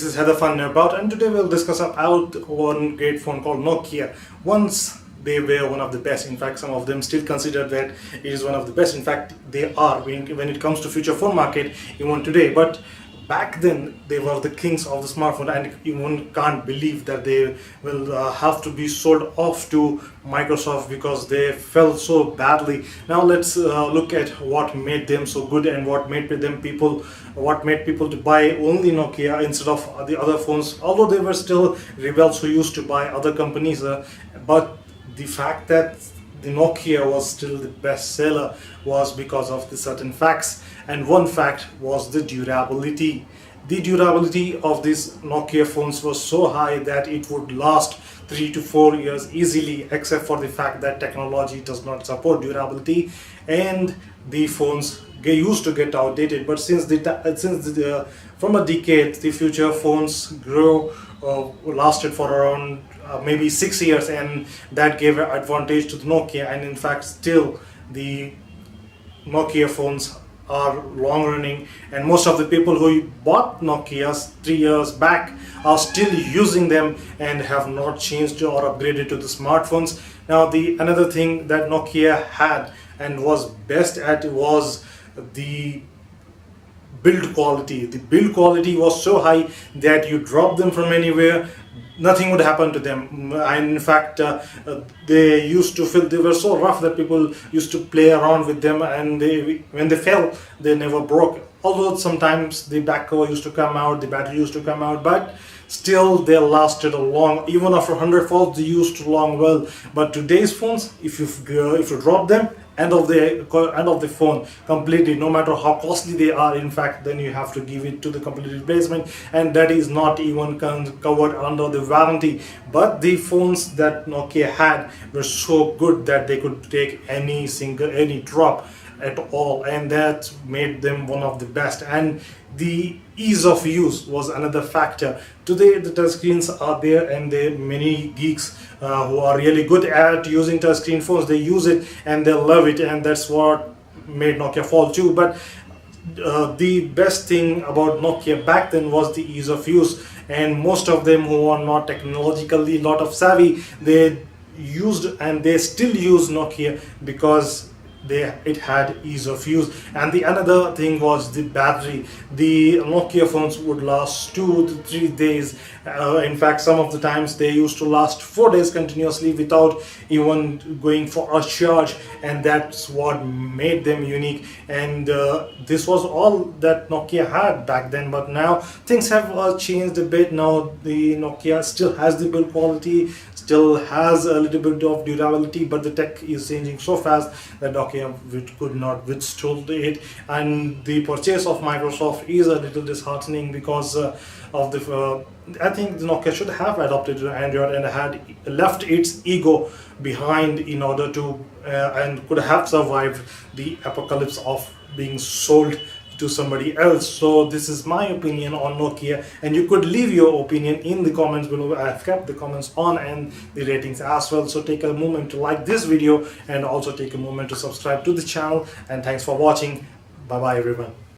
This is Heather Fun about, and today we'll discuss about one great phone called Nokia. Once they were one of the best. In fact, some of them still consider that it is one of the best. In fact, they are when it comes to future phone market even today. But back then they were the kings of the smartphone, and you can't believe that they will have to be sold off to Microsoft because they fell so badly. Now let's look at what made them so good and what made people to buy only Nokia instead of the other phones, although they were still rebels who used to buy other companies, but the fact that the Nokia was still the best seller was because of the certain facts, and one fact was the durability. The durability of these Nokia phones was so high that it would last 3 to 4 years easily, except for the fact that technology does not support durability and the phones used to get outdated. But from a decade, the future phones lasted for around maybe 6 years, and that gave an advantage to the Nokia. And in fact, still the Nokia phones are long running, and most of the people who bought Nokias 3 years back are still using them and have not changed or upgraded to the smartphones. Now the another thing that Nokia had and was best at was the build quality. The build quality was so high that you drop them from anywhere, nothing would happen to them. And in fact, they used to feel they were so rough that people used to play around with them, and when they fell, they never broke. Although sometimes the back cover used to come out, the battery used to come out, but still they lasted a long. Even after 100 falls, they used to long well. But today's phones, if you drop them, end of the phone completely, no matter how costly they are. In fact, then you have to give it to the complete replacement, and that is not even covered under the warranty. But the phones that Nokia had were so good that they could take any drop at all, and that made them one of the best. And the ease of use was another factor. Today the touchscreens are there, and there are many geeks who are really good at using touchscreen phones. They use it and they love it, and that's what made Nokia fall too. But the best thing about Nokia back then was the ease of use, and most of them who are not technologically lot of savvy, they used and they still use Nokia because it had ease of use. And the another thing was the battery. The Nokia phones would last 2 to 3 days. In fact, some of the times they used to last 4 days continuously without even going for a charge, and that's what made them unique. And this was all that Nokia had back then. But now things have changed a bit. Now the Nokia still has the build quality, still has a little bit of durability, but the tech is changing so fast that Nokia could not withstand it. And the purchase of Microsoft is a little disheartening because of the I think the Nokia should have adopted Android and had left its ego behind in order to and could have survived the apocalypse of being sold to somebody else. So this is my opinion on Nokia, and you could leave your opinion in the comments below. I have kept the comments on and the ratings as well, so take a moment to like this video and also take a moment to subscribe to the channel. And thanks for watching. Bye bye everyone.